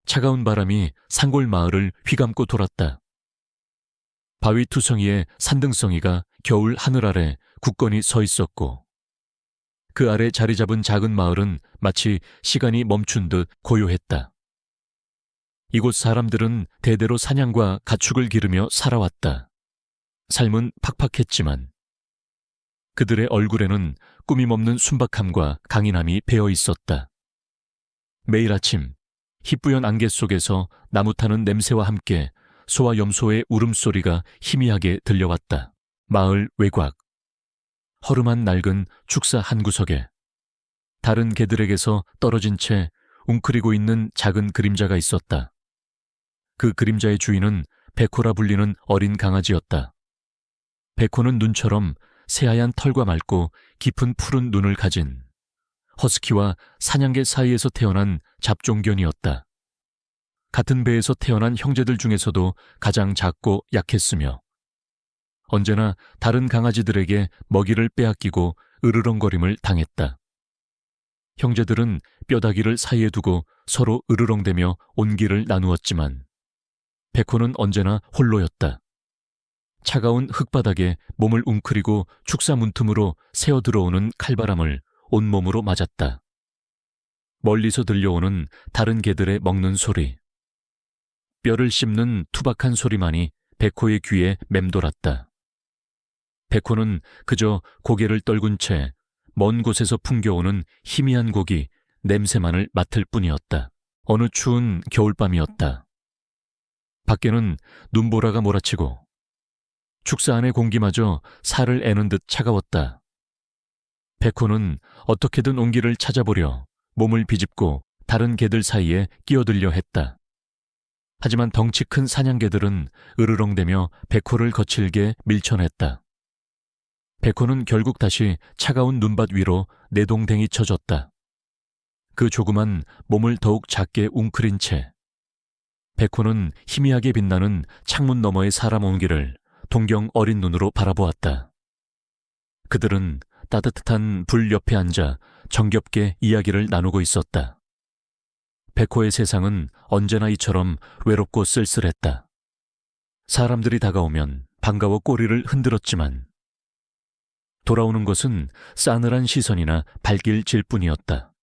차가운 바람이 산골 마을을 휘감고 돌았다. 바위 투성이의 산등성이가 겨울 하늘 아래 굳건히 서 있었고 그 아래 자리 잡은 작은 마을은 마치 시간이 멈춘 듯 고요했다. 이곳 사람들은 대대로 사냥과 가축을 기르며 살아왔다. 삶은 팍팍했지만 그들의 얼굴에는 꾸밈없는 순박함과 강인함이 배어 있었다. 매일 아침 희뿌연 안개 속에서 나무 타는 냄새와 함께 소와 염소의 울음소리가 희미하게 들려왔다. 마을 외곽, 허름한 낡은 축사 한 구석에 다른 개들에게서 떨어진 채 웅크리고 있는 작은 그림자가 있었다. 그 그림자의 주인은 베코라 불리는 어린 강아지였다. 베코는 눈처럼 새하얀 털과 맑고 깊은 푸른 눈을 가진 허스키와 사냥개 사이에서 태어난 잡종견이었다. 같은 배에서 태어난 형제들 중에서도 가장 작고 약했으며 언제나 다른 강아지들에게 먹이를 빼앗기고 으르렁거림을 당했다. 형제들은 뼈다귀를 사이에 두고 서로 으르렁대며 온기를 나누었지만 베코는 언제나 홀로였다. 차가운 흙바닥에 몸을 웅크리고 축사 문틈으로 새어 들어오는 칼바람을 온몸으로 맞았다. 멀리서 들려오는 다른 개들의 먹는 소리, 뼈를 씹는 투박한 소리만이 베코의 귀에 맴돌았다. 베코는 그저 고개를 떨군 채 먼 곳에서 풍겨오는 희미한 고기, 냄새만을 맡을 뿐이었다. 어느 추운 겨울밤이었다. 밖에는 눈보라가 몰아치고 축사 안의 공기마저 살을 애는 듯 차가웠다. 베코는 어떻게든 온기를 찾아보려 몸을 비집고 다른 개들 사이에 끼어들려 했다. 하지만 덩치 큰 사냥개들은 으르렁대며 베코를 거칠게 밀쳐냈다. 베코는 결국 다시 차가운 눈밭 위로 내동댕이 쳐졌다. 그 조그만 몸을 더욱 작게 웅크린 채 베코는 희미하게 빛나는 창문 너머의 사람 온기를 동경 어린 눈으로 바라보았다. 그들은 따뜻한 불 옆에 앉아 정겹게 이야기를 나누고 있었다. 베코의 세상은 언제나 이처럼 외롭고 쓸쓸했다. 사람들이 다가오면 반가워 꼬리를 흔들었지만 돌아오는 것은 싸늘한 시선이나 발길질 뿐이었다.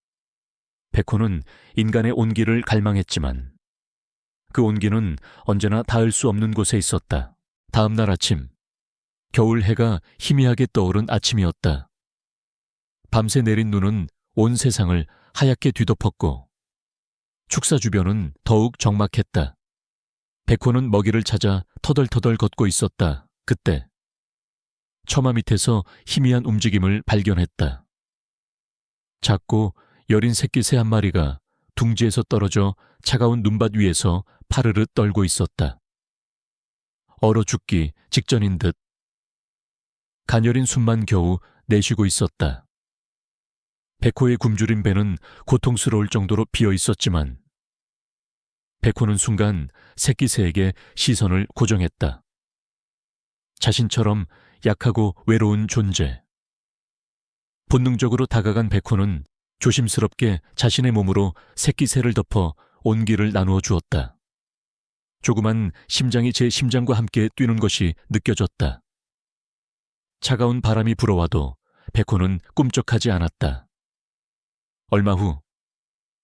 베코는 인간의 온기를 갈망했지만 그 온기는 언제나 닿을 수 없는 곳에 있었다. 다음 날 아침, 겨울 해가 희미하게 떠오른 아침이었다. 밤새 내린 눈은 온 세상을 하얗게 뒤덮었고 축사 주변은 더욱 적막했다. 베코는 먹이를 찾아 터덜터덜 걷고 있었다. 그때 처마 밑에서 희미한 움직임을 발견했다. 작고 여린 새끼 새 한 마리가 둥지에서 떨어져 차가운 눈밭 위에서 파르르 떨고 있었다. 얼어 죽기 직전인 듯 가녀린 숨만 겨우 내쉬고 있었다. 베코의 굶주린 배는 고통스러울 정도로 비어 있었지만 베코는 순간 새끼 새에게 시선을 고정했다. 자신처럼 약하고 외로운 존재. 본능적으로 다가간 베코는 조심스럽게 자신의 몸으로 새끼 새를 덮어 온기를 나누어 주었다. 조그만 심장이 제 심장과 함께 뛰는 것이 느껴졌다. 차가운 바람이 불어와도 베코는 꿈쩍하지 않았다. 얼마 후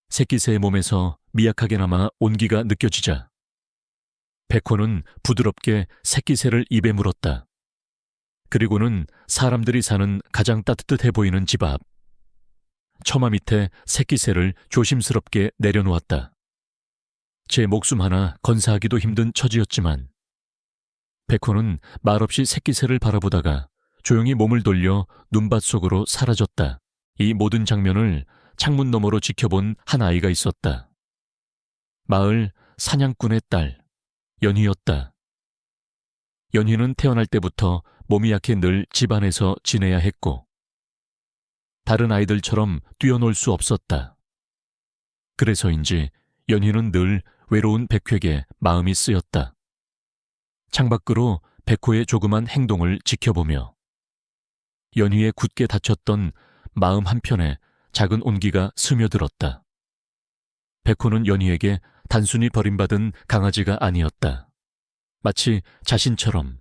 새끼 새의 몸에서 미약하게나마 온기가 느껴지자 베코는 부드럽게 새끼 새를 입에 물었다. 그리고는 사람들이 사는 가장 따뜻해 보이는 집 앞 처마 밑에 새끼 새를 조심스럽게 내려놓았다. 제 목숨 하나 건사하기도 힘든 처지였지만 베코는 말없이 새끼 새를 바라보다가 조용히 몸을 돌려 눈밭 속으로 사라졌다. 이 모든 장면을 창문 너머로 지켜본 한 아이가 있었다. 마을 사냥꾼의 딸, 연희였다. 연희는 태어날 때부터 몸이 약해 늘 집안에서 지내야 했고 다른 아이들처럼 뛰어놀 수 없었다. 그래서인지 연희는 늘 외로운 백회에 마음이 쓰였다. 창밖으로 백호의 조그만 행동을 지켜보며 연희의 굳게 닫혔던 마음 한편에 작은 온기가 스며들었다. 백호는 연희에게 단순히 버림받은 강아지가 아니었다. 마치 자신처럼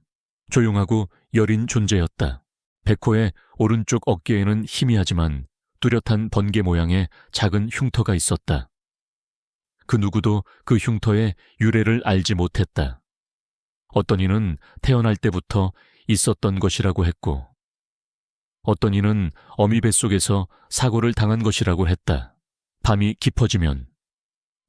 조용하고 여린 존재였다. 백호의 오른쪽 어깨에는 희미하지만 뚜렷한 번개 모양의 작은 흉터가 있었다. 그 누구도 그 흉터의 유래를 알지 못했다. 어떤 이는 태어날 때부터 있었던 것이라고 했고, 어떤 이는 어미 뱃속에서 사고를 당한 것이라고 했다. 밤이 깊어지면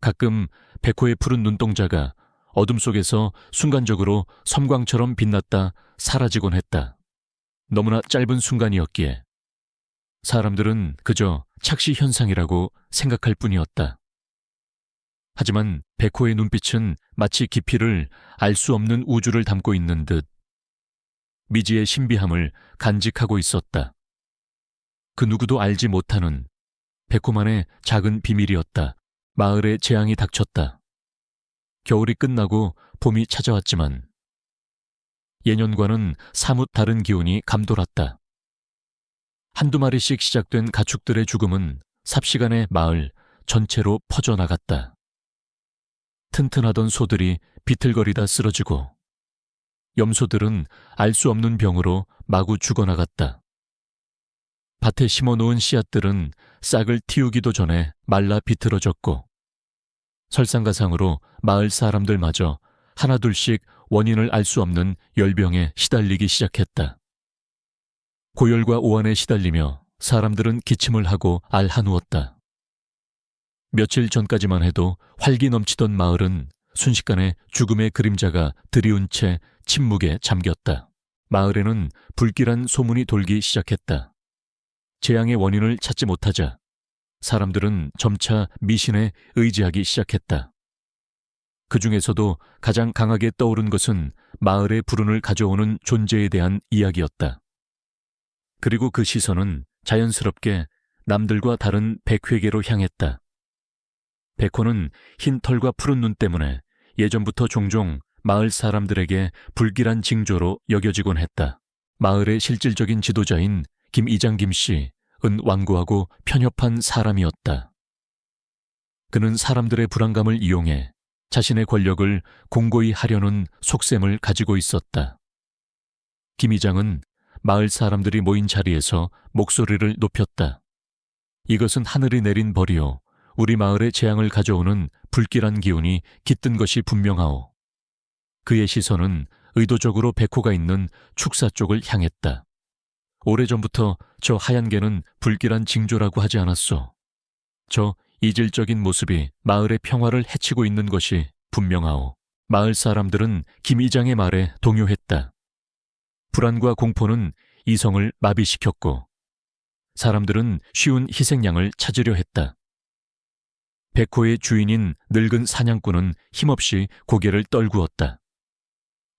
가끔 백호의 푸른 눈동자가 어둠 속에서 순간적으로 섬광처럼 빛났다 사라지곤 했다. 너무나 짧은 순간이었기에 사람들은 그저 착시 현상이라고 생각할 뿐이었다. 하지만 백호의 눈빛은 마치 깊이를 알 수 없는 우주를 담고 있는 듯 미지의 신비함을 간직하고 있었다. 그 누구도 알지 못하는 백호만의 작은 비밀이었다. 마을에 재앙이 닥쳤다. 겨울이 끝나고 봄이 찾아왔지만 예년과는 사뭇 다른 기운이 감돌았다. 한두 마리씩 시작된 가축들의 죽음은 삽시간에 마을 전체로 퍼져나갔다. 튼튼하던 소들이 비틀거리다 쓰러지고 염소들은 알 수 없는 병으로 마구 죽어나갔다. 밭에 심어놓은 씨앗들은 싹을 틔우기도 전에 말라 비틀어졌고 설상가상으로 마을 사람들마저 하나둘씩 원인을 알 수 없는 열병에 시달리기 시작했다. 고열과 오한에 시달리며 사람들은 기침을 하고 알하누었다. 며칠 전까지만 해도 활기 넘치던 마을은 순식간에 죽음의 그림자가 드리운 채 침묵에 잠겼다. 마을에는 불길한 소문이 돌기 시작했다. 재앙의 원인을 찾지 못하자 사람들은 점차 미신에 의지하기 시작했다. 그 중에서도 가장 강하게 떠오른 것은 마을의 불운을 가져오는 존재에 대한 이야기였다. 그리고 그 시선은 자연스럽게 남들과 다른 백회계로 향했다. 백호는 흰 털과 푸른 눈 때문에 예전부터 종종 마을 사람들에게 불길한 징조로 여겨지곤 했다. 마을의 실질적인 지도자인 김이장 김씨는 완고하고 편협한 사람이었다. 그는 사람들의 불안감을 이용해 자신의 권력을 공고히 하려는 속셈을 가지고 있었다. 김 이장은 마을 사람들이 모인 자리에서 목소리를 높였다. 이것은 하늘이 내린 벌이요. 우리 마을에 재앙을 가져오는 불길한 기운이 깃든 것이 분명하오. 그의 시선은 의도적으로 백호가 있는 축사 쪽을 향했다. 오래전부터 저 하얀 개는 불길한 징조라고 하지 않았소. 저 이질적인 모습이 마을의 평화를 해치고 있는 것이 분명하오. 마을 사람들은 김 이장의 말에 동요했다. 불안과 공포는 이성을 마비시켰고 사람들은 쉬운 희생양을 찾으려 했다. 백호의 주인인 늙은 사냥꾼은 힘없이 고개를 떨구었다.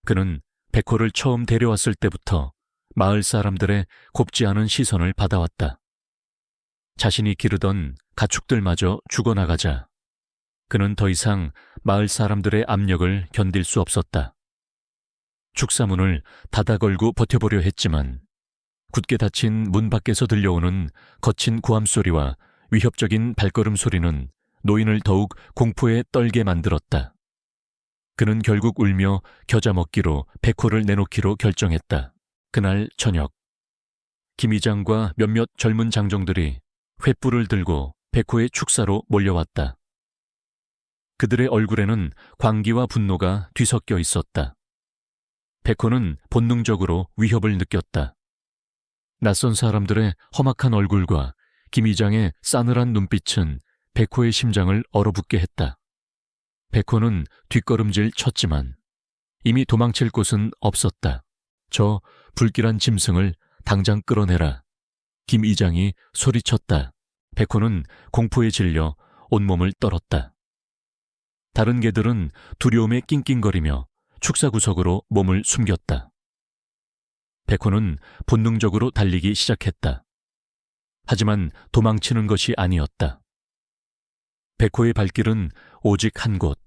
그는 백호를 처음 데려왔을 때부터 마을 사람들의 곱지 않은 시선을 받아왔다. 자신이 기르던 가축들마저 죽어나가자 그는 더 이상 마을 사람들의 압력을 견딜 수 없었다. 축사문을 닫아 걸고 버텨보려 했지만 굳게 닫힌 문 밖에서 들려오는 거친 고함 소리와 위협적인 발걸음 소리는 노인을 더욱 공포에 떨게 만들었다. 그는 결국 울며 겨자 먹기로 백호를 내놓기로 결정했다. 그날 저녁 김 이장과 몇몇 젊은 장정들이 횃불을 들고 백호의 축사로 몰려왔다. 그들의 얼굴에는 광기와 분노가 뒤섞여 있었다. 백호는 본능적으로 위협을 느꼈다. 낯선 사람들의 험악한 얼굴과 김 이장의 싸늘한 눈빛은 백호의 심장을 얼어붙게 했다. 백호는 뒷걸음질 쳤지만 이미 도망칠 곳은 없었다. 저 불길한 짐승을 당장 끌어내라. 김 이장이 소리쳤다. 백호는 공포에 질려 온몸을 떨었다. 다른 개들은 두려움에 낑낑거리며 축사구석으로 몸을 숨겼다. 백호는 본능적으로 달리기 시작했다. 하지만 도망치는 것이 아니었다. 백호의 발길은 오직 한 곳.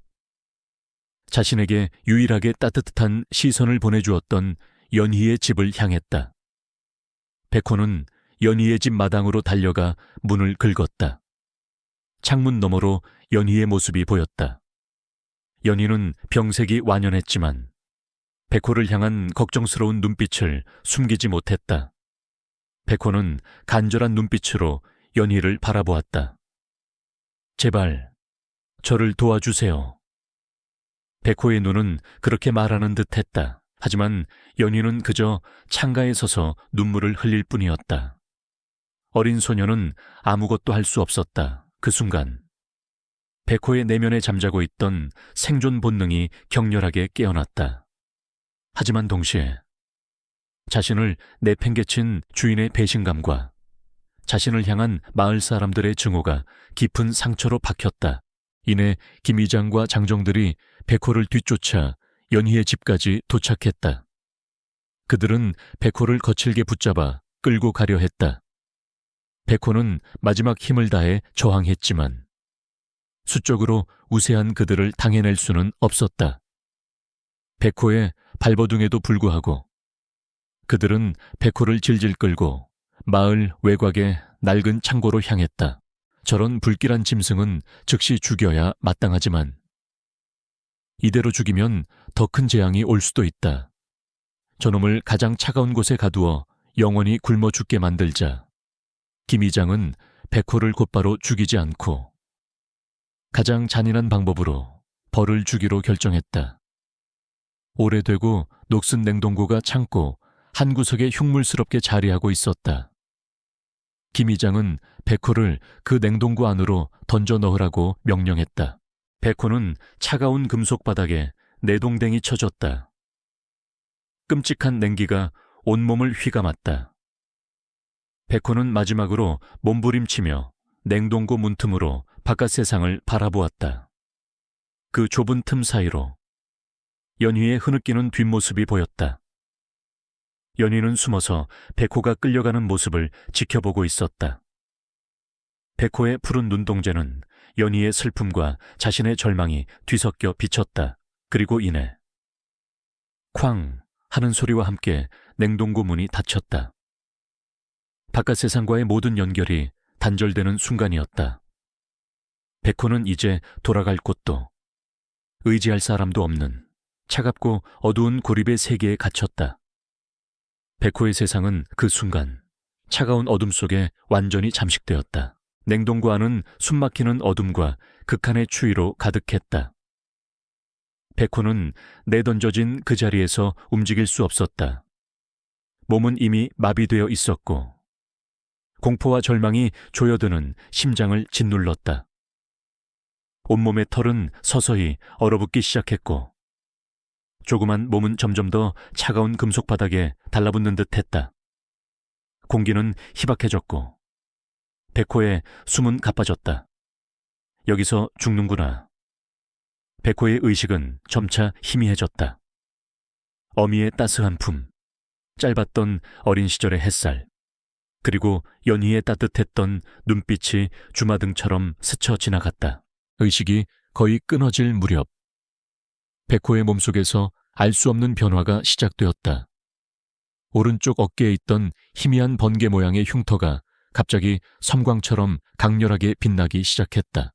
자신에게 유일하게 따뜻한 시선을 보내주었던 연희의 집을 향했다. 백호는 연희의 집 마당으로 달려가 문을 긁었다. 창문 너머로 연희의 모습이 보였다. 연희는 병색이 완연했지만 백호를 향한 걱정스러운 눈빛을 숨기지 못했다. 백호는 간절한 눈빛으로 연희를 바라보았다. 제발 저를 도와주세요. 백호의 눈은 그렇게 말하는 듯했다. 하지만 연희는 그저 창가에 서서 눈물을 흘릴 뿐이었다. 어린 소녀는 아무것도 할 수 없었다. 그 순간 백호의 내면에 잠자고 있던 생존 본능이 격렬하게 깨어났다. 하지만 동시에 자신을 내팽개친 주인의 배신감과 자신을 향한 마을 사람들의 증오가 깊은 상처로 박혔다. 이내 김 이장과 장정들이 백호를 뒤쫓아 연희의 집까지 도착했다. 그들은 백호를 거칠게 붙잡아 끌고 가려 했다. 백호는 마지막 힘을 다해 저항했지만 수적으로 우세한 그들을 당해낼 수는 없었다. 백호의 발버둥에도 불구하고 그들은 백호를 질질 끌고 마을 외곽의 낡은 창고로 향했다. 저런 불길한 짐승은 즉시 죽여야 마땅하지만 이대로 죽이면 더 큰 재앙이 올 수도 있다. 저놈을 가장 차가운 곳에 가두어 영원히 굶어 죽게 만들자. 김 이장은 백호를 곧바로 죽이지 않고 가장 잔인한 방법으로 벌을 주기로 결정했다. 오래되고 녹슨 냉동고가 창고 한 구석에 흉물스럽게 자리하고 있었다. 김 이장은 백호를 그 냉동고 안으로 던져 넣으라고 명령했다. 백호는 차가운 금속 바닥에 내동댕이 쳐졌다. 끔찍한 냉기가 온몸을 휘감았다. 백호는 마지막으로 몸부림치며 냉동고 문틈으로 바깥 세상을 바라보았다. 그 좁은 틈 사이로 연희의 흐느끼는 뒷모습이 보였다. 연희는 숨어서 백호가 끌려가는 모습을 지켜보고 있었다. 백호의 푸른 눈동자는 연희의 슬픔과 자신의 절망이 뒤섞여 비쳤다. 그리고 이내 쾅 하는 소리와 함께 냉동고 문이 닫혔다. 바깥 세상과의 모든 연결이 단절되는 순간이었다. 백호는 이제 돌아갈 곳도 의지할 사람도 없는 차갑고 어두운 고립의 세계에 갇혔다. 백호의 세상은 그 순간 차가운 어둠 속에 완전히 잠식되었다. 냉동고 안은 숨막히는 어둠과 극한의 추위로 가득했다. 백호는 내던져진 그 자리에서 움직일 수 없었다. 몸은 이미 마비되어 있었고 공포와 절망이 조여드는 심장을 짓눌렀다. 온몸의 털은 서서히 얼어붙기 시작했고 조그만 몸은 점점 더 차가운 금속 바닥에 달라붙는 듯했다. 공기는 희박해졌고 백호의 숨은 가빠졌다. 여기서 죽는구나. 백호의 의식은 점차 희미해졌다. 어미의 따스한 품, 짧았던 어린 시절의 햇살, 그리고 연희의 따뜻했던 눈빛이 주마등처럼 스쳐 지나갔다. 의식이 거의 끊어질 무렵 백호의 몸속에서 알 수 없는 변화가 시작되었다. 오른쪽 어깨에 있던 희미한 번개 모양의 흉터가 갑자기 섬광처럼 강렬하게 빛나기 시작했다.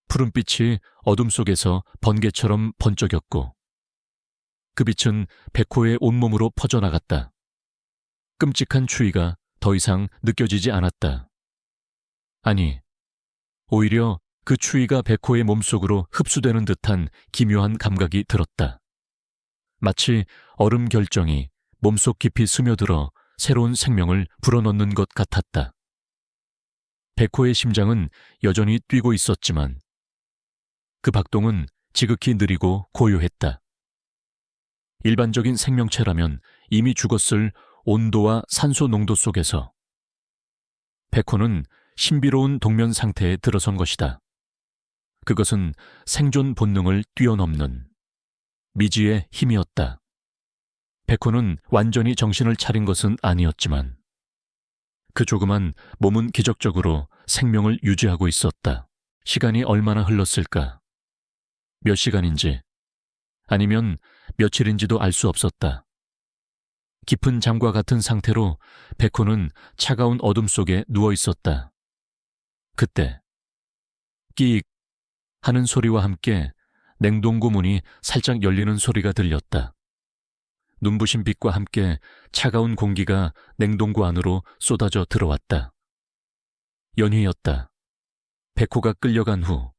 푸른빛이 어둠 속에서 번개처럼 번쩍였고 그 빛은 백호의 온몸으로 퍼져나갔다. 끔찍한 추위가 더 이상 느껴지지 않았다. 아니, 오히려 그 추위가 백호의 몸속으로 흡수되는 듯한 기묘한 감각이 들었다. 마치 얼음 결정이 몸속 깊이 스며들어 새로운 생명을 불어넣는 것 같았다. 백호의 심장은 여전히 뛰고 있었지만 그 박동은 지극히 느리고 고요했다. 일반적인 생명체라면 이미 죽었을 온도와 산소 농도 속에서 백호는 신비로운 동면 상태에 들어선 것이다. 그것은 생존 본능을 뛰어넘는 미지의 힘이었다. 백호는 완전히 정신을 차린 것은 아니었지만 그 조그만 몸은 기적적으로 생명을 유지하고 있었다. 시간이 얼마나 흘렀을까? 몇 시간인지 아니면 며칠인지도 알 수 없었다. 깊은 잠과 같은 상태로 백호는 차가운 어둠 속에 누워 있었다. 그때 끼익 하는 소리와 함께 냉동고 문이 살짝 열리는 소리가 들렸다. 눈부신 빛과 함께 차가운 공기가 냉동고 안으로 쏟아져 들어왔다. 연희였다. 백호가 끌려간 후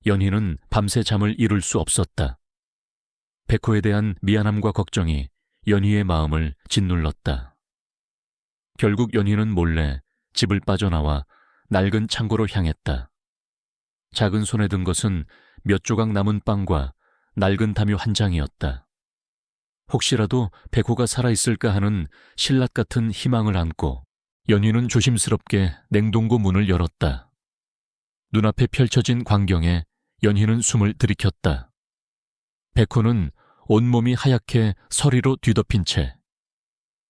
연희는 밤새 잠을 이룰 수 없었다. 백호에 대한 미안함과 걱정이 연희의 마음을 짓눌렀다. 결국 연희는 몰래 집을 빠져나와 낡은 창고로 향했다. 작은 손에 든 것은 몇 조각 남은 빵과 낡은 담요 한 장이었다. 혹시라도 백호가 살아있을까 하는 신라 같은 희망을 안고 연희는 조심스럽게 냉동고 문을 열었다. 눈앞에 펼쳐진 광경에 연희는 숨을 들이켰다. 백호는 온몸이 하얗게 서리로 뒤덮인 채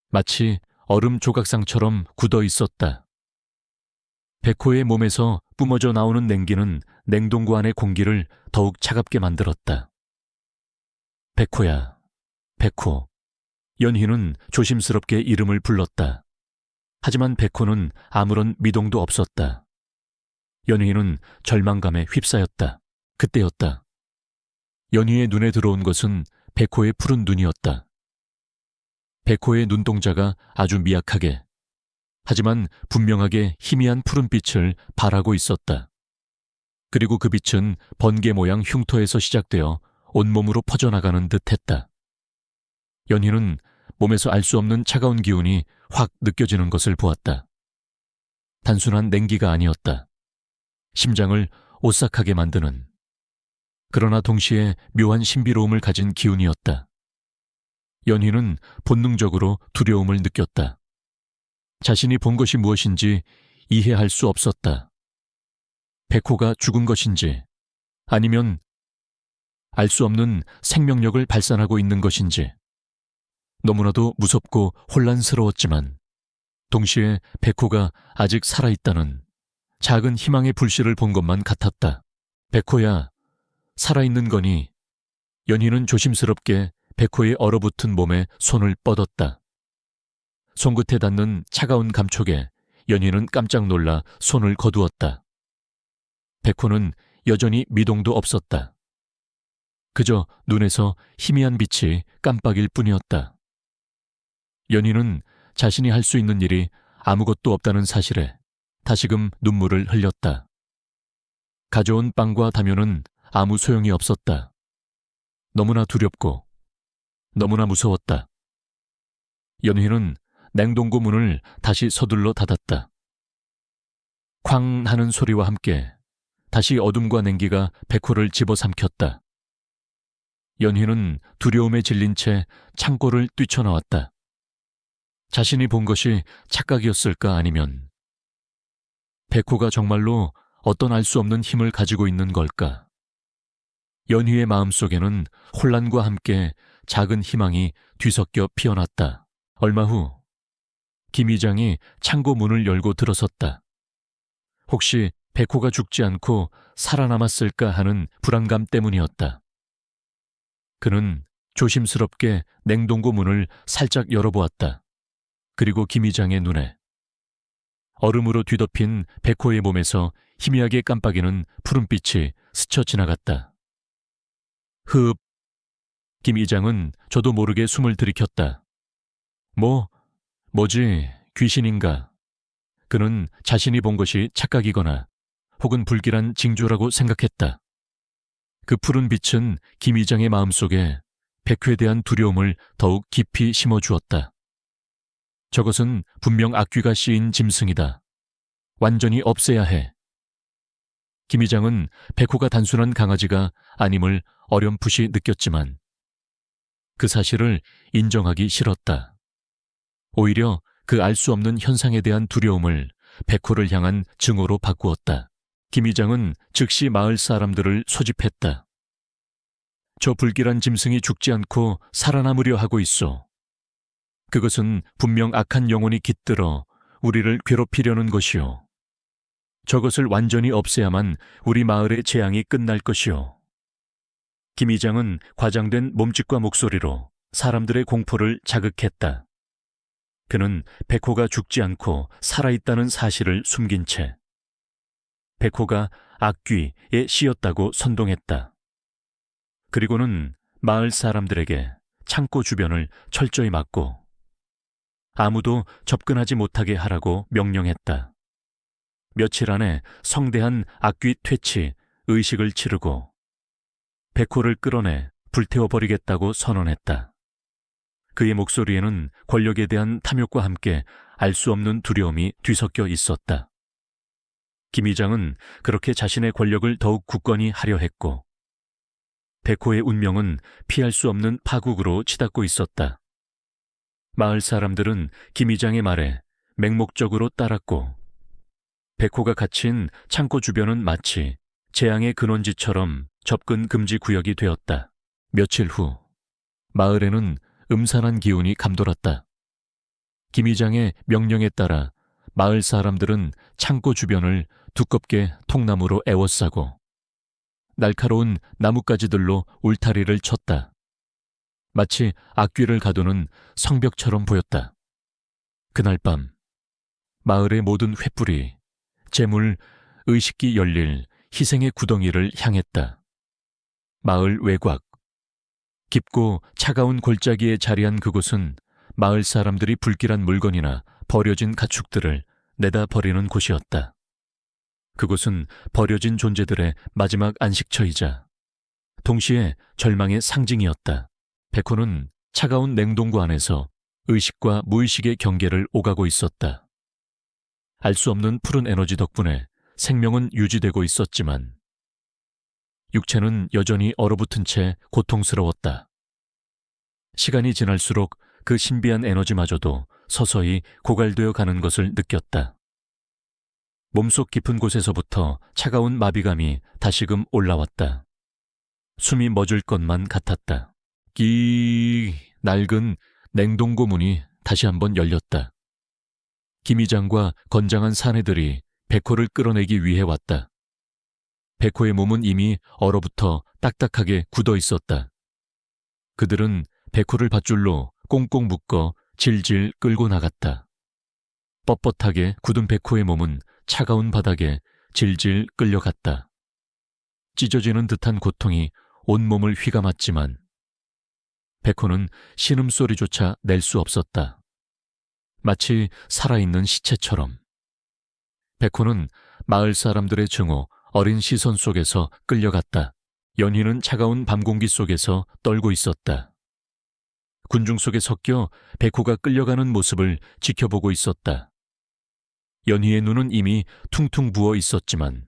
마치 얼음 조각상처럼 굳어 있었다. 백호의 몸에서 뿜어져 나오는 냉기는 냉동고 안의 공기를 더욱 차갑게 만들었다. 백호야, 백호. 연희는 조심스럽게 이름을 불렀다. 하지만 백호는 아무런 미동도 없었다. 연희는 절망감에 휩싸였다. 그때였다. 연희의 눈에 들어온 것은 백호의 푸른 눈이었다. 백호의 눈동자가 아주 미약하게, 하지만 분명하게 희미한 푸른빛을 발하고 있었다. 그리고 그 빛은 번개 모양 흉터에서 시작되어 온몸으로 퍼져나가는 듯 했다. 연희는 몸에서 알 수 없는 차가운 기운이 확 느껴지는 것을 보았다. 단순한 냉기가 아니었다. 심장을 오싹하게 만드는, 그러나 동시에 묘한 신비로움을 가진 기운이었다. 연희는 본능적으로 두려움을 느꼈다. 자신이 본 것이 무엇인지 이해할 수 없었다. 백호가 죽은 것인지, 아니면 알 수 없는 생명력을 발산하고 있는 것인지. 너무나도 무섭고 혼란스러웠지만 동시에 백호가 아직 살아있다는 작은 희망의 불씨를 본 것만 같았다. 백호야, 살아있는 거니? 연희는 조심스럽게 백호의 얼어붙은 몸에 손을 뻗었다. 손끝에 닿는 차가운 감촉에 연희는 깜짝 놀라 손을 거두었다. 백호는 여전히 미동도 없었다. 그저 눈에서 희미한 빛이 깜빡일 뿐이었다. 연희는 자신이 할 수 있는 일이 아무것도 없다는 사실에 다시금 눈물을 흘렸다. 가져온 빵과 담요는 아무 소용이 없었다. 너무나 두렵고 너무나 무서웠다. 연희는 냉동고 문을 다시 서둘러 닫았다. 쾅 하는 소리와 함께 다시 어둠과 냉기가 백호를 집어삼켰다. 연희는 두려움에 질린 채 창고를 뛰쳐나왔다. 자신이 본 것이 착각이었을까, 아니면 백호가 정말로 어떤 알 수 없는 힘을 가지고 있는 걸까? 연희의 마음속에는 혼란과 함께 작은 희망이 뒤섞여 피어났다. 얼마 후 김 이장이 창고 문을 열고 들어섰다. 혹시 백호가 죽지 않고 살아남았을까 하는 불안감 때문이었다. 그는 조심스럽게 냉동고 문을 살짝 열어보았다. 그리고 김 이장의 눈에 얼음으로 뒤덮인 백호의 몸에서 희미하게 깜빡이는 푸른빛이 스쳐 지나갔다. 흡! 김 이장은 저도 모르게 숨을 들이켰다. 뭐지, 귀신인가? 그는 자신이 본 것이 착각이거나 혹은 불길한 징조라고 생각했다. 그 푸른 빛은 김 이장의 마음속에 백호에 대한 두려움을 더욱 깊이 심어주었다. 저것은 분명 악귀가 씌인 짐승이다. 완전히 없애야 해. 김 이장은 백호가 단순한 강아지가 아님을 어렴풋이 느꼈지만 그 사실을 인정하기 싫었다. 오히려 그 알 수 없는 현상에 대한 두려움을 백호를 향한 증오로 바꾸었다. 김 이장은 즉시 마을 사람들을 소집했다. 저 불길한 짐승이 죽지 않고 살아남으려 하고 있어. 그것은 분명 악한 영혼이 깃들어 우리를 괴롭히려는 것이오. 저것을 완전히 없애야만 우리 마을의 재앙이 끝날 것이오. 김 이장은 과장된 몸짓과 목소리로 사람들의 공포를 자극했다. 그는 백호가 죽지 않고 살아있다는 사실을 숨긴 채 백호가 악귀에 씌였다고 선동했다. 그리고는 마을 사람들에게 창고 주변을 철저히 막고 아무도 접근하지 못하게 하라고 명령했다. 며칠 안에 성대한 악귀 퇴치, 의식을 치르고 백호를 끌어내 불태워버리겠다고 선언했다. 그의 목소리에는 권력에 대한 탐욕과 함께 알 수 없는 두려움이 뒤섞여 있었다. 김 의장은 그렇게 자신의 권력을 더욱 굳건히 하려 했고 백호의 운명은 피할 수 없는 파국으로 치닫고 있었다. 마을 사람들은 김 의장의 말에 맹목적으로 따랐고 백호가 갇힌 창고 주변은 마치 재앙의 근원지처럼 접근 금지 구역이 되었다. 며칠 후 마을에는 음산한 기운이 감돌았다. 김 의장의 명령에 따라 마을 사람들은 창고 주변을 두껍게 통나무로 에워싸고 날카로운 나뭇가지들로 울타리를 쳤다. 마치 악귀를 가두는 성벽처럼 보였다. 그날 밤 마을의 모든 횃불이 재물, 의식기 열릴 희생의 구덩이를 향했다. 마을 외곽, 깊고 차가운 골짜기에 자리한 그곳은 마을 사람들이 불길한 물건이나 버려진 가축들을 내다 버리는 곳이었다. 그곳은 버려진 존재들의 마지막 안식처이자 동시에 절망의 상징이었다. 백호는 차가운 냉동고 안에서 의식과 무의식의 경계를 오가고 있었다. 알 수 없는 푸른 에너지 덕분에 생명은 유지되고 있었지만 육체는 여전히 얼어붙은 채 고통스러웠다. 시간이 지날수록 그 신비한 에너지마저도 서서히 고갈되어 가는 것을 느꼈다. 몸속 깊은 곳에서부터 차가운 마비감이 다시금 올라왔다. 숨이 멎을 것만 같았다. 낡은 냉동고 문이 다시 한번 열렸다. 김 의장과 건장한 사내들이 백호를 끌어내기 위해 왔다. 백호의 몸은 이미 얼어붙어 딱딱하게 굳어 있었다. 그들은 백호를 밧줄로 꽁꽁 묶어 질질 끌고 나갔다. 뻣뻣하게 굳은 백호의 몸은 차가운 바닥에 질질 끌려갔다. 찢어지는 듯한 고통이 온몸을 휘감았지만 백호는 신음소리조차 낼 수 없었다. 마치 살아있는 시체처럼. 백호는 마을 사람들의 증오, 어린 시선 속에서 끌려갔다. 연희는 차가운 밤 공기 속에서 떨고 있었다. 군중 속에 섞여 백호가 끌려가는 모습을 지켜보고 있었다. 연희의 눈은 이미 퉁퉁 부어 있었지만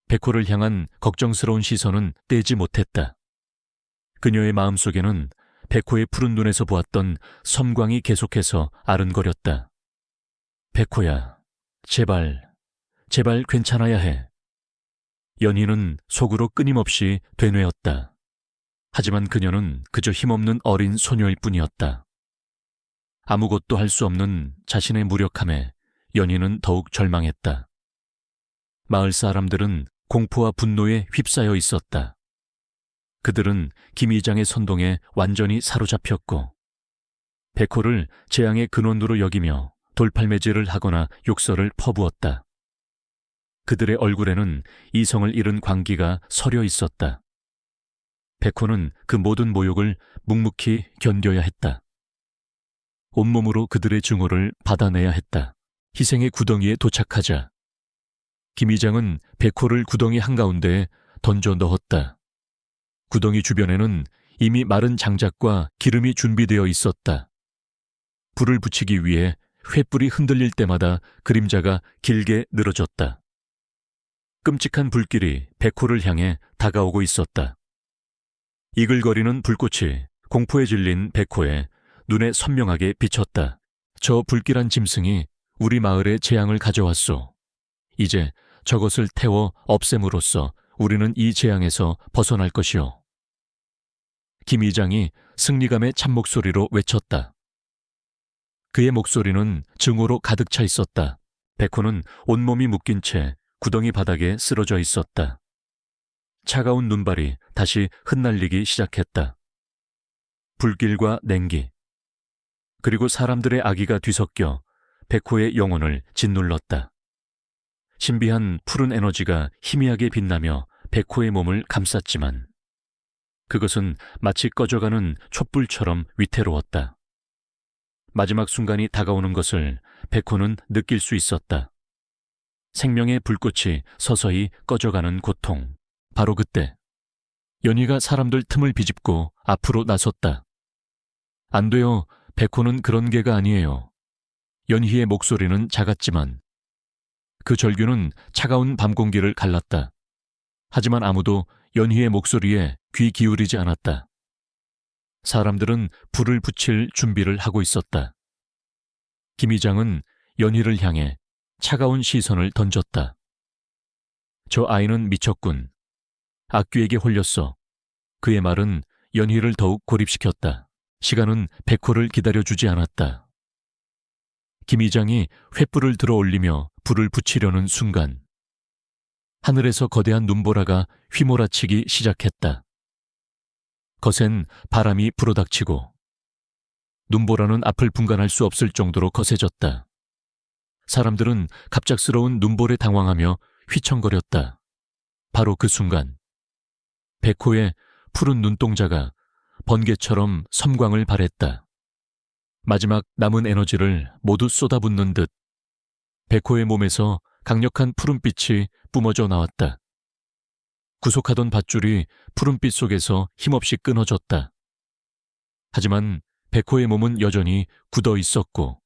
백호를 향한 걱정스러운 시선은 떼지 못했다. 그녀의 마음속에는 백호의 푸른 눈에서 보았던 섬광이 계속해서 아른거렸다. 백호야, 제발 괜찮아야 해. 연희는 속으로 끊임없이 되뇌었다. 하지만 그녀는 그저 힘없는 어린 소녀일 뿐이었다. 아무것도 할 수 없는 자신의 무력함에 연희는 더욱 절망했다. 마을 사람들은 공포와 분노에 휩싸여 있었다. 그들은 김 의장의 선동에 완전히 사로잡혔고 백호를 재앙의 근원으로 여기며 돌팔매질을 하거나 욕설을 퍼부었다. 그들의 얼굴에는 이성을 잃은 광기가 서려 있었다. 백호는 그 모든 모욕을 묵묵히 견뎌야 했다. 온몸으로 그들의 증오를 받아내야 했다. 희생의 구덩이에 도착하자 김 의장은 백호를 구덩이 한가운데에 던져 넣었다. 구덩이 주변에는 이미 마른 장작과 기름이 준비되어 있었다. 불을 붙이기 위해 횃불이 흔들릴 때마다 그림자가 길게 늘어졌다. 끔찍한 불길이 백호를 향해 다가오고 있었다. 이글거리는 불꽃이 공포에 질린 백호의 눈에 선명하게 비쳤다. 저 불길한 짐승이 우리 마을에 재앙을 가져왔소. 이제 저것을 태워 없앰으로써 우리는 이 재앙에서 벗어날 것이오. 김 의장이 승리감의 찬목소리로 외쳤다. 그의 목소리는 증오로 가득 차 있었다. 백호는 온몸이 묶인 채 구덩이 바닥에 쓰러져 있었다. 차가운 눈발이 다시 흩날리기 시작했다. 불길과 냉기, 그리고 사람들의 악의가 뒤섞여 백호의 영혼을 짓눌렀다. 신비한 푸른 에너지가 희미하게 빛나며 백호의 몸을 감쌌지만 그것은 마치 꺼져가는 촛불처럼 위태로웠다. 마지막 순간이 다가오는 것을 백호는 느낄 수 있었다. 생명의 불꽃이 서서히 꺼져가는 고통. 바로 그때 연희가 사람들 틈을 비집고 앞으로 나섰다. 안 돼요. 백호는 그런 개가 아니에요. 연희의 목소리는 작았지만 그 절규는 차가운 밤 공기를 갈랐다. 하지만 아무도 연희의 목소리에 귀 기울이지 않았다. 사람들은 불을 붙일 준비를 하고 있었다. 김 의장은 연희를 향해 차가운 시선을 던졌다. 저 아이는 미쳤군. 악귀에게 홀렸어. 그의 말은 연희를 더욱 고립시켰다. 시간은 백호를 기다려주지 않았다. 김 의장이 횃불을 들어 올리며 불을 붙이려는 순간 하늘에서 거대한 눈보라가 휘몰아치기 시작했다. 거센 바람이 불어닥치고 눈보라는 앞을 분간할 수 없을 정도로 거세졌다. 사람들은 갑작스러운 눈볼에 당황하며 휘청거렸다. 바로 그 순간 백호의 푸른 눈동자가 번개처럼 섬광을 발했다. 마지막 남은 에너지를 모두 쏟아붓는 듯 백호의 몸에서 강력한 푸른빛이 뿜어져 나왔다. 구속하던 밧줄이 푸른빛 속에서 힘없이 끊어졌다. 하지만 백호의 몸은 여전히 굳어 있었고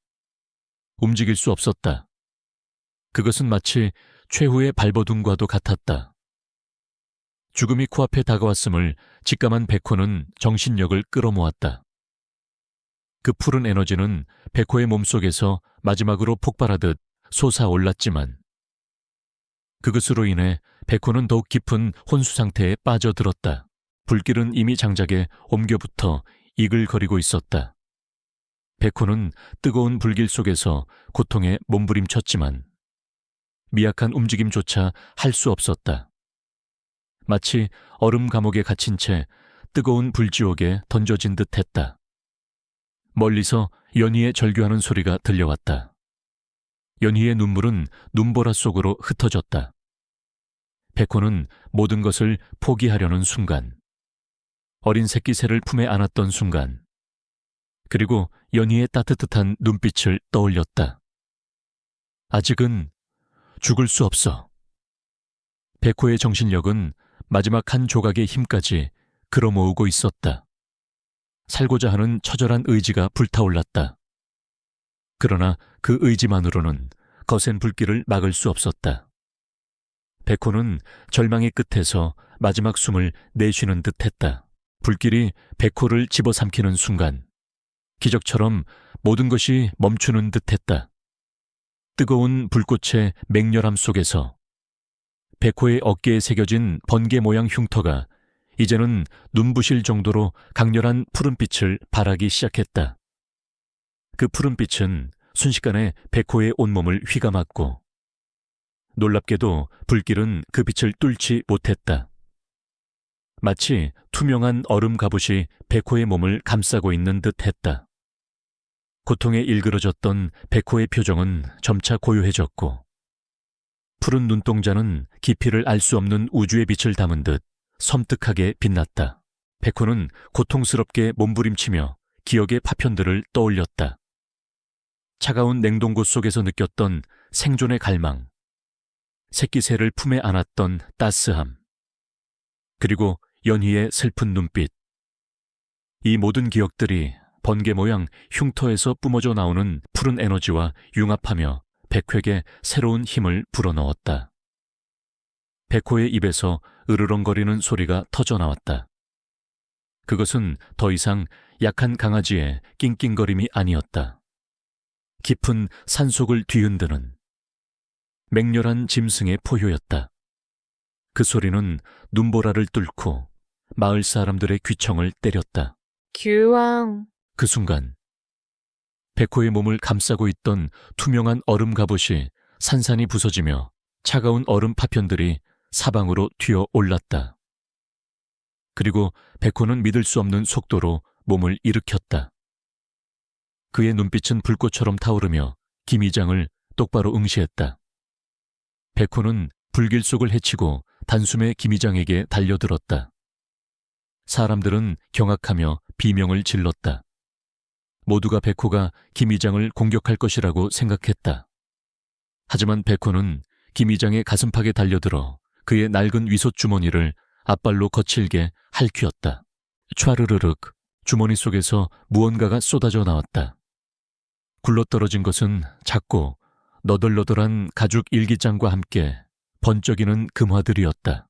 움직일 수 없었다. 그것은 마치 최후의 발버둥과도 같았다. 죽음이 코앞에 다가왔음을 직감한 백호는 정신력을 끌어모았다. 그 푸른 에너지는 백호의 몸속에서 마지막으로 폭발하듯 솟아올랐지만 그것으로 인해 백호는 더욱 깊은 혼수 상태에 빠져들었다. 불길은 이미 장작에 옮겨붙어 이글거리고 있었다. 백호는 뜨거운 불길 속에서 고통에 몸부림쳤지만 미약한 움직임조차 할 수 없었다. 마치 얼음 감옥에 갇힌 채 뜨거운 불지옥에 던져진 듯했다. 멀리서 연희의 절규하는 소리가 들려왔다. 연희의 눈물은 눈보라 속으로 흩어졌다. 백호는 모든 것을 포기하려는 순간, 어린 새끼 새를 품에 안았던 순간, 그리고 연희의 따뜻한 눈빛을 떠올렸다. 아직은 죽을 수 없어. 백호의 정신력은 마지막 한 조각의 힘까지 끌어모으고 있었다. 살고자 하는 처절한 의지가 불타올랐다. 그러나 그 의지만으로는 거센 불길을 막을 수 없었다. 백호는 절망의 끝에서 마지막 숨을 내쉬는 듯했다. 불길이 백호를 집어삼키는 순간 기적처럼 모든 것이 멈추는 듯했다. 뜨거운 불꽃의 맹렬함 속에서 백호의 어깨에 새겨진 번개 모양 흉터가 이제는 눈부실 정도로 강렬한 푸른빛을 발하기 시작했다. 그 푸른빛은 순식간에 백호의 온몸을 휘감았고 놀랍게도 불길은 그 빛을 뚫지 못했다. 마치 투명한 얼음 갑옷이 백호의 몸을 감싸고 있는 듯했다. 고통에 일그러졌던 백호의 표정은 점차 고요해졌고 푸른 눈동자는 깊이를 알 수 없는 우주의 빛을 담은 듯 섬뜩하게 빛났다. 백호는 고통스럽게 몸부림치며 기억의 파편들을 떠올렸다. 차가운 냉동고 속에서 느꼈던 생존의 갈망, 새끼 새를 품에 안았던 따스함, 그리고 연희의 슬픈 눈빛. 이 모든 기억들이 번개 모양 흉터에서 뿜어져 나오는 푸른 에너지와 융합하며 백호에게 새로운 힘을 불어넣었다. 백호의 입에서 으르렁거리는 소리가 터져나왔다. 그것은 더 이상 약한 강아지의 낑낑거림이 아니었다. 깊은 산속을 뒤흔드는 맹렬한 짐승의 포효였다. 그 소리는 눈보라를 뚫고 마을 사람들의 귀청을 때렸다. 규왕. 그 순간 백호의 몸을 감싸고 있던 투명한 얼음 갑옷이 산산이 부서지며 차가운 얼음 파편들이 사방으로 튀어 올랐다. 그리고 백호는 믿을 수 없는 속도로 몸을 일으켰다. 그의 눈빛은 불꽃처럼 타오르며 김 의장을 똑바로 응시했다. 백호는 불길 속을 헤치고 단숨에 김 의장에게 달려들었다. 사람들은 경악하며 비명을 질렀다. 모두가 백호가 김 이장을 공격할 것이라고 생각했다. 하지만 백호는 김 이장의 가슴팍에 달려들어 그의 낡은 위솥 주머니를 앞발로 거칠게 핥히었다. 촤르르륵 주머니 속에서 무언가가 쏟아져 나왔다. 굴러떨어진 것은 작고 너덜너덜한 가죽 일기장과 함께 번쩍이는 금화들이었다.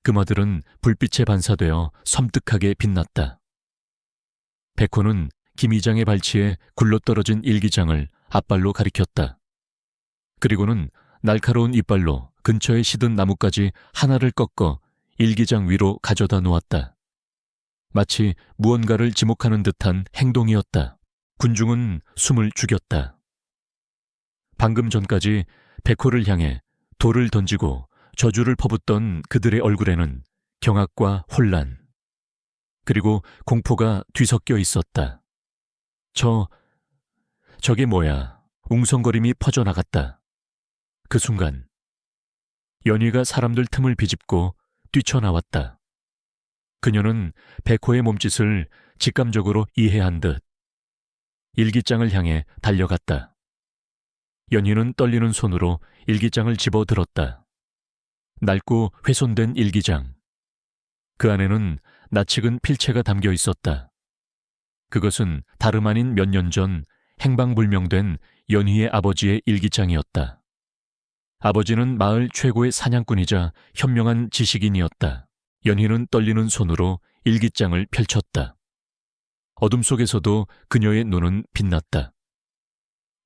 금화들은 불빛에 반사되어 섬뜩하게 빛났다. 백호는 김 이장의 발치에 굴러떨어진 일기장을 앞발로 가리켰다. 그리고는 날카로운 이빨로 근처에 시든 나뭇가지 하나를 꺾어 일기장 위로 가져다 놓았다. 마치 무언가를 지목하는 듯한 행동이었다. 군중은 숨을 죽였다. 방금 전까지 백호를 향해 돌을 던지고 저주를 퍼붓던 그들의 얼굴에는 경악과 혼란, 그리고 공포가 뒤섞여 있었다. 저게 뭐야? 웅성거림이 퍼져나갔다. 그 순간 연희가 사람들 틈을 비집고 뛰쳐나왔다. 그녀는 백호의 몸짓을 직감적으로 이해한 듯 일기장을 향해 달려갔다. 연희는 떨리는 손으로 일기장을 집어들었다. 낡고 훼손된 일기장. 그 안에는 낯익은 필체가 담겨 있었다. 그것은 다름 아닌 몇 년 전 행방불명된 연희의 아버지의 일기장이었다. 아버지는 마을 최고의 사냥꾼이자 현명한 지식인이었다. 연희는 떨리는 손으로 일기장을 펼쳤다. 어둠 속에서도 그녀의 눈은 빛났다.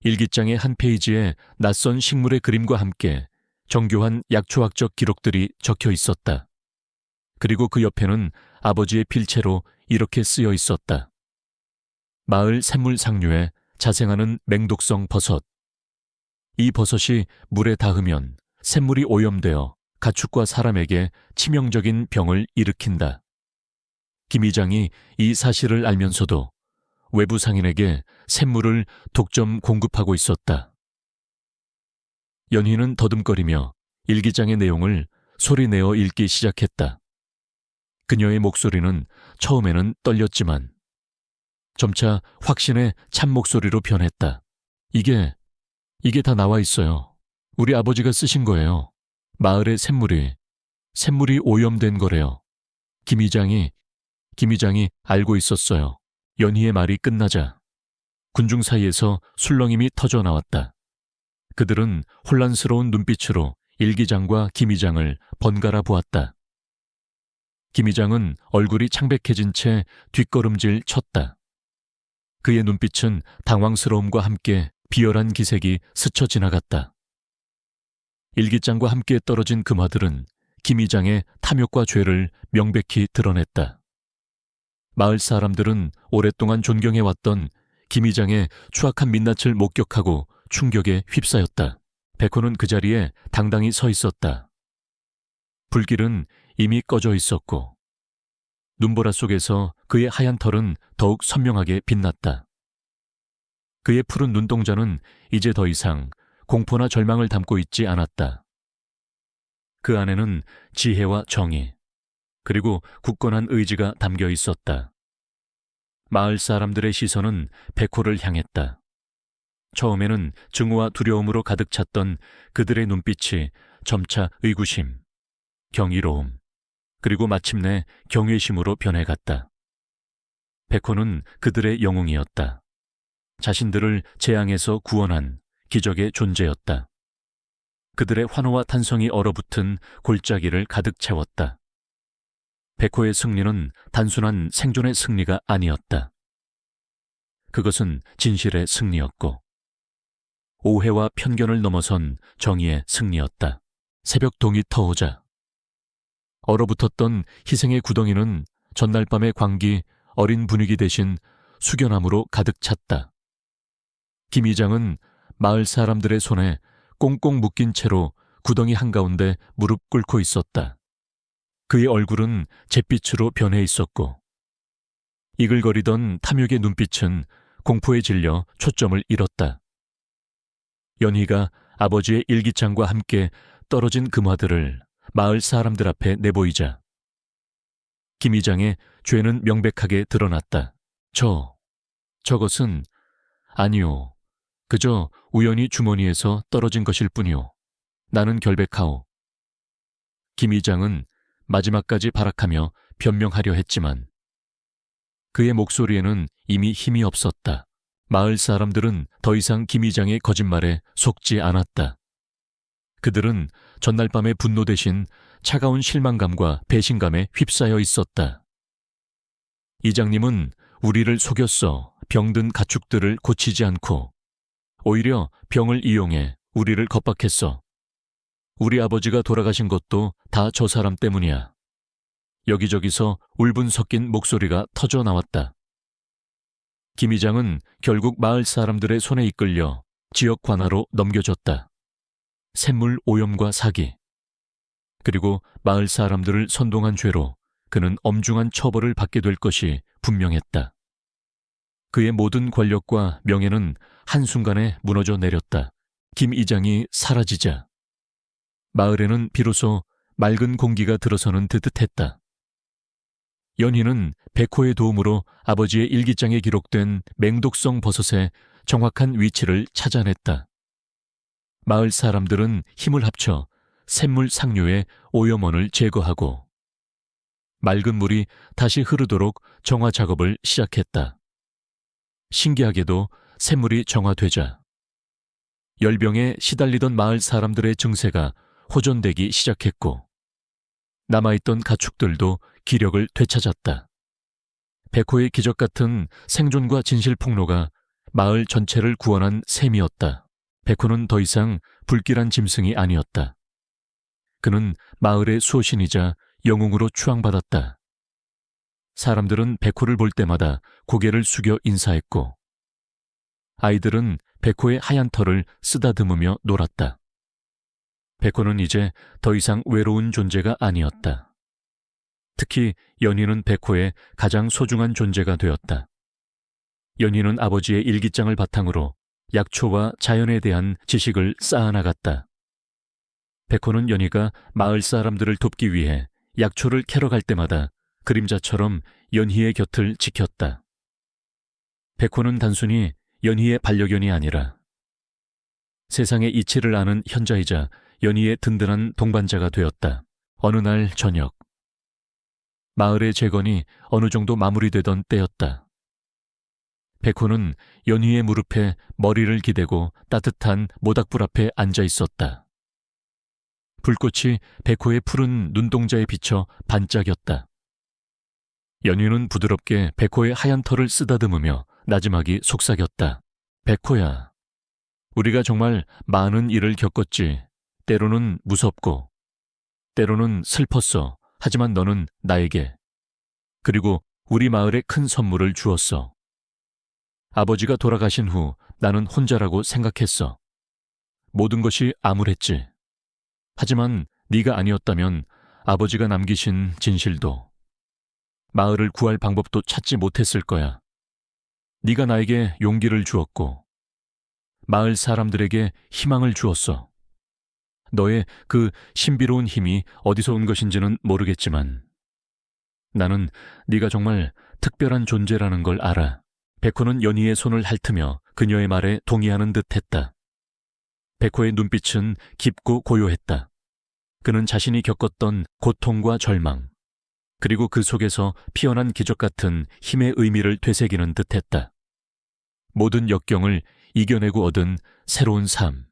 일기장의 한 페이지에 낯선 식물의 그림과 함께 정교한 약초학적 기록들이 적혀 있었다. 그리고 그 옆에는 아버지의 필체로 이렇게 쓰여 있었다. 마을 샘물 상류에 자생하는 맹독성 버섯. 이 버섯이 물에 닿으면 샘물이 오염되어 가축과 사람에게 치명적인 병을 일으킨다. 김 이장이 이 사실을 알면서도 외부 상인에게 샘물을 독점 공급하고 있었다. 연희는 더듬거리며 일기장의 내용을 소리내어 읽기 시작했다. 그녀의 목소리는 처음에는 떨렸지만 점차 확신의 참 목소리로 변했다. 이게 다 나와 있어요. 우리 아버지가 쓰신 거예요. 마을의 샘물이 오염된 거래요. 김 이장이 알고 있었어요. 연희의 말이 끝나자 군중 사이에서 술렁임이 터져 나왔다. 그들은 혼란스러운 눈빛으로 일기장과 김 이장을 번갈아 보았다. 김 이장은 얼굴이 창백해진 채 뒷걸음질 쳤다. 그의 눈빛은 당황스러움과 함께 비열한 기색이 스쳐 지나갔다. 일기장과 함께 떨어진 금화들은 김 이장의 탐욕과 죄를 명백히 드러냈다. 마을 사람들은 오랫동안 존경해왔던 김 이장의 추악한 민낯을 목격하고 충격에 휩싸였다. 백호는 그 자리에 당당히 서 있었다. 불길은 이미 꺼져 있었고 눈보라 속에서 그의 하얀 털은 더욱 선명하게 빛났다. 그의 푸른 눈동자는 이제 더 이상 공포나 절망을 담고 있지 않았다. 그 안에는 지혜와 정의, 그리고 굳건한 의지가 담겨 있었다. 마을 사람들의 시선은 백호를 향했다. 처음에는 증오와 두려움으로 가득 찼던 그들의 눈빛이 점차 의구심, 경이로움, 그리고 마침내 경외심으로 변해갔다. 백호는 그들의 영웅이었다. 자신들을 재앙에서 구원한 기적의 존재였다. 그들의 환호와 탄성이 얼어붙은 골짜기를 가득 채웠다. 백호의 승리는 단순한 생존의 승리가 아니었다. 그것은 진실의 승리였고 오해와 편견을 넘어선 정의의 승리였다. 새벽 동이 터오자 얼어붙었던 희생의 구덩이는 전날 밤의 광기, 어린 분위기 대신 수겨남으로 가득 찼다. 김 이장은 마을 사람들의 손에 꽁꽁 묶인 채로 구덩이 한가운데 무릎 꿇고 있었다. 그의 얼굴은 잿빛으로 변해 있었고 이글거리던 탐욕의 눈빛은 공포에 질려 초점을 잃었다. 연희가 아버지의 일기장과 함께 떨어진 금화들을 마을 사람들 앞에 내보이자 김 이장의 죄는 명백하게 드러났다. 저것은 아니오. 그저 우연히 주머니에서 떨어진 것일 뿐이오. 나는 결백하오. 김 이장은 마지막까지 발악하며 변명하려 했지만 그의 목소리에는 이미 힘이 없었다. 마을 사람들은 더 이상 김 이장의 거짓말에 속지 않았다. 그들은 전날 밤의 분노 대신 차가운 실망감과 배신감에 휩싸여 있었다. 이장님은 우리를 속였어. 병든 가축들을 고치지 않고 오히려 병을 이용해 우리를 겁박했어. 우리 아버지가 돌아가신 것도 다 저 사람 때문이야. 여기저기서 울분 섞인 목소리가 터져 나왔다. 김 이장은 결국 마을 사람들의 손에 이끌려 지역 관하로 넘겨졌다. 샘물 오염과 사기, 그리고 마을 사람들을 선동한 죄로 그는 엄중한 처벌을 받게 될 것이 분명했다. 그의 모든 권력과 명예는 한순간에 무너져 내렸다. 김 이장이 사라지자 마을에는 비로소 맑은 공기가 들어서는 듯 했다. 연희는 백호의 도움으로 아버지의 일기장에 기록된 맹독성 버섯의 정확한 위치를 찾아냈다. 마을 사람들은 힘을 합쳐 샘물 상류의 오염원을 제거하고 맑은 물이 다시 흐르도록 정화 작업을 시작했다. 신기하게도 샘물이 정화되자 열병에 시달리던 마을 사람들의 증세가 호전되기 시작했고 남아있던 가축들도 기력을 되찾았다. 백호의 기적 같은 생존과 진실 폭로가 마을 전체를 구원한 셈이었다. 백호는 더 이상 불길한 짐승이 아니었다. 그는 마을의 수호신이자 영웅으로 추앙받았다. 사람들은 백호를 볼 때마다 고개를 숙여 인사했고 아이들은 백호의 하얀 털을 쓰다듬으며 놀았다. 백호는 이제 더 이상 외로운 존재가 아니었다. 특히 연희는 백호의 가장 소중한 존재가 되었다. 연희는 아버지의 일기장을 바탕으로 약초와 자연에 대한 지식을 쌓아나갔다. 백호는 연희가 마을 사람들을 돕기 위해 약초를 캐러 갈 때마다 그림자처럼 연희의 곁을 지켰다. 백호는 단순히 연희의 반려견이 아니라 세상의 이치를 아는 현자이자 연희의 든든한 동반자가 되었다. 어느 날 저녁, 마을의 재건이 어느 정도 마무리되던 때였다. 백호는 연희의 무릎에 머리를 기대고 따뜻한 모닥불 앞에 앉아 있었다. 불꽃이 백호의 푸른 눈동자에 비쳐 반짝였다. 연희는 부드럽게 백호의 하얀 털을 쓰다듬으며 나지막이 속삭였다. 백호야, 우리가 정말 많은 일을 겪었지. 때로는 무섭고, 때로는 슬펐어. 하지만 너는 나에게, 그리고 우리 마을에 큰 선물을 주었어. 아버지가 돌아가신 후 나는 혼자라고 생각했어. 모든 것이 암울했지. 하지만 네가 아니었다면 아버지가 남기신 진실도, 마을을 구할 방법도 찾지 못했을 거야. 네가 나에게 용기를 주었고 마을 사람들에게 희망을 주었어. 너의 그 신비로운 힘이 어디서 온 것인지는 모르겠지만 나는 네가 정말 특별한 존재라는 걸 알아. 백호는 연희의 손을 핥으며 그녀의 말에 동의하는 듯했다. 백호의 눈빛은 깊고 고요했다. 그는 자신이 겪었던 고통과 절망, 그리고 그 속에서 피어난 기적 같은 힘의 의미를 되새기는 듯했다. 모든 역경을 이겨내고 얻은 새로운 삶,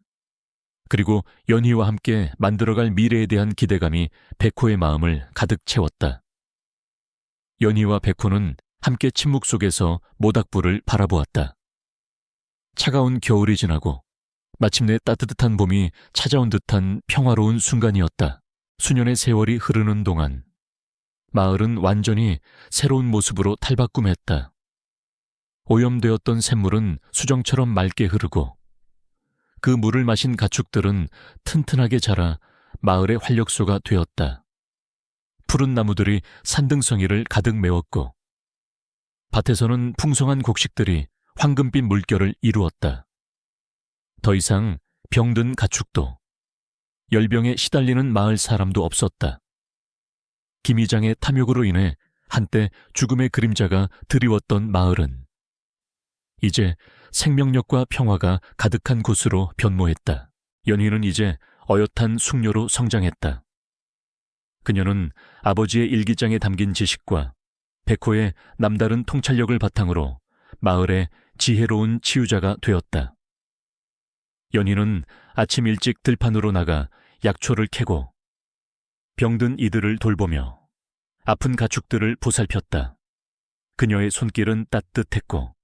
그리고 연희와 함께 만들어갈 미래에 대한 기대감이 백호의 마음을 가득 채웠다. 연희와 백호는 함께 침묵 속에서 모닥불을 바라보았다. 차가운 겨울이 지나고 마침내 따뜻한 봄이 찾아온 듯한 평화로운 순간이었다. 수년의 세월이 흐르는 동안 마을은 완전히 새로운 모습으로 탈바꿈했다. 오염되었던 샘물은 수정처럼 맑게 흐르고 그 물을 마신 가축들은 튼튼하게 자라 마을의 활력소가 되었다. 푸른 나무들이 산등성이를 가득 메웠고 밭에서는 풍성한 곡식들이 황금빛 물결을 이루었다. 더 이상 병든 가축도 열병에 시달리는 마을 사람도 없었다. 김 이장의 탐욕으로 인해 한때 죽음의 그림자가 드리웠던 마을은 이제 생명력과 평화가 가득한 곳으로 변모했다. 연희는 이제 어엿한 숙녀로 성장했다. 그녀는 아버지의 일기장에 담긴 지식과 백호의 남다른 통찰력을 바탕으로 마을의 지혜로운 치유자가 되었다. 연희는 아침 일찍 들판으로 나가 약초를 캐고 병든 이들을 돌보며 아픈 가축들을 보살폈다. 그녀의 손길은 따뜻했고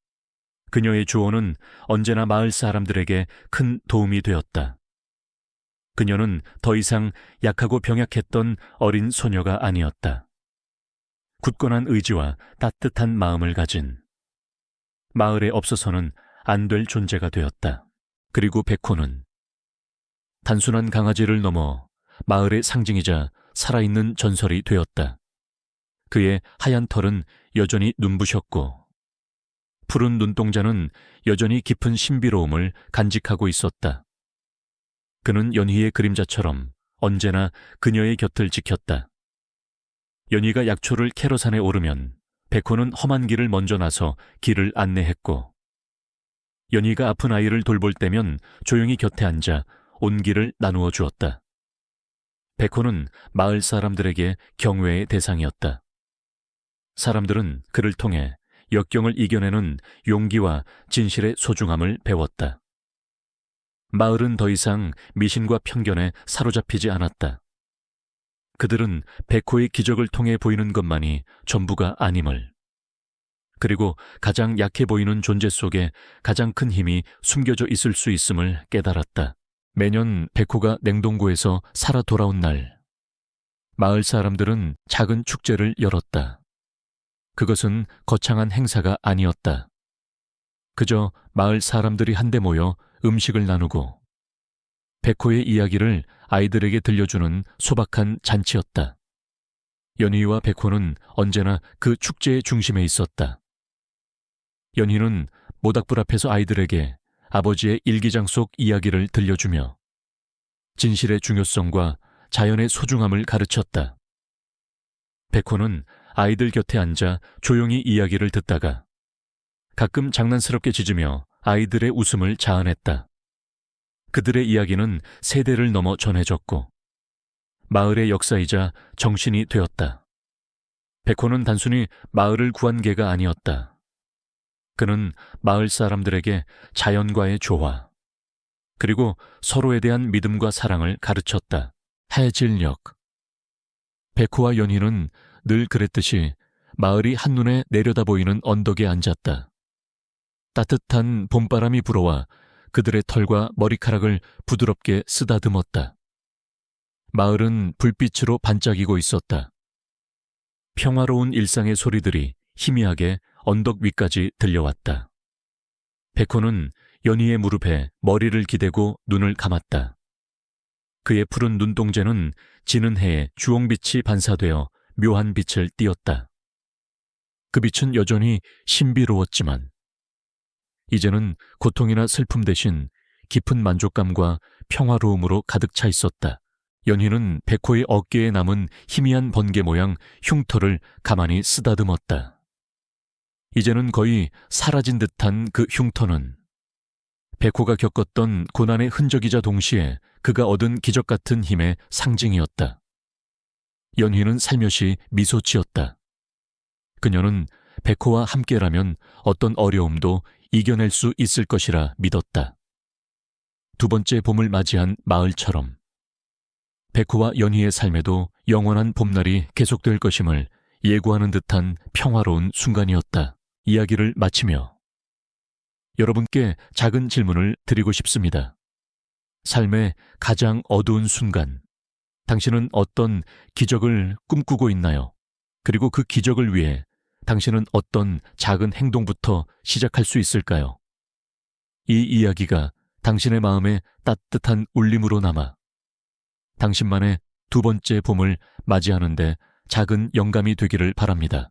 그녀의 조언은 언제나 마을 사람들에게 큰 도움이 되었다. 그녀는 더 이상 약하고 병약했던 어린 소녀가 아니었다. 굳건한 의지와 따뜻한 마음을 가진 마을에 없어서는 안 될 존재가 되었다. 그리고 백호는 단순한 강아지를 넘어 마을의 상징이자 살아있는 전설이 되었다. 그의 하얀 털은 여전히 눈부셨고 푸른 눈동자는 여전히 깊은 신비로움을 간직하고 있었다. 그는 연희의 그림자처럼 언제나 그녀의 곁을 지켰다. 연희가 약초를 캐러 산에 오르면 백호는 험한 길을 먼저 나서 길을 안내했고 연희가 아픈 아이를 돌볼 때면 조용히 곁에 앉아 온기를 나누어 주었다. 백호는 마을 사람들에게 경외의 대상이었다. 사람들은 그를 통해 역경을 이겨내는 용기와 진실의 소중함을 배웠다. 마을은 더 이상 미신과 편견에 사로잡히지 않았다. 그들은 백호의 기적을 통해 보이는 것만이 전부가 아님을, 그리고 가장 약해 보이는 존재 속에 가장 큰 힘이 숨겨져 있을 수 있음을 깨달았다. 매년 백호가 냉동고에서 살아 돌아온 날, 마을 사람들은 작은 축제를 열었다. 그것은 거창한 행사가 아니었다. 그저 마을 사람들이 한데 모여 음식을 나누고 백호의 이야기를 아이들에게 들려주는 소박한 잔치였다. 연희와 백호는 언제나 그 축제의 중심에 있었다. 연희는 모닥불 앞에서 아이들에게 아버지의 일기장 속 이야기를 들려주며 진실의 중요성과 자연의 소중함을 가르쳤다. 백호는 아이들 곁에 앉아 조용히 이야기를 듣다가 가끔 장난스럽게 짖으며 아이들의 웃음을 자아냈다. 그들의 이야기는 세대를 넘어 전해졌고 마을의 역사이자 정신이 되었다. 백호는 단순히 마을을 구한 개가 아니었다. 그는 마을 사람들에게 자연과의 조화, 그리고 서로에 대한 믿음과 사랑을 가르쳤다. 해질녘. 백호와 연희는 늘 그랬듯이 마을이 한눈에 내려다 보이는 언덕에 앉았다. 따뜻한 봄바람이 불어와 그들의 털과 머리카락을 부드럽게 쓰다듬었다. 마을은 불빛으로 반짝이고 있었다. 평화로운 일상의 소리들이 희미하게 언덕 위까지 들려왔다. 백호는 연희의 무릎에 머리를 기대고 눈을 감았다. 그의 푸른 눈동자는 지는 해에 주홍빛이 반사되어 묘한 빛을 띠었다. 그 빛은 여전히 신비로웠지만 이제는 고통이나 슬픔 대신 깊은 만족감과 평화로움으로 가득 차 있었다. 연희는 백호의 어깨에 남은 희미한 번개 모양 흉터를 가만히 쓰다듬었다. 이제는 거의 사라진 듯한 그 흉터는 백호가 겪었던 고난의 흔적이자 동시에 그가 얻은 기적 같은 힘의 상징이었다. 연희는 살며시 미소 지었다. 그녀는 백호와 함께라면 어떤 어려움도 이겨낼 수 있을 것이라 믿었다. 두 번째 봄을 맞이한 마을처럼 백호와 연희의 삶에도 영원한 봄날이 계속될 것임을 예고하는 듯한 평화로운 순간이었다. 이야기를 마치며 여러분께 작은 질문을 드리고 싶습니다. 삶의 가장 어두운 순간, 당신은 어떤 기적을 꿈꾸고 있나요? 그리고 그 기적을 위해 당신은 어떤 작은 행동부터 시작할 수 있을까요? 이 이야기가 당신의 마음에 따뜻한 울림으로 남아 당신만의 두 번째 봄을 맞이하는데 작은 영감이 되기를 바랍니다.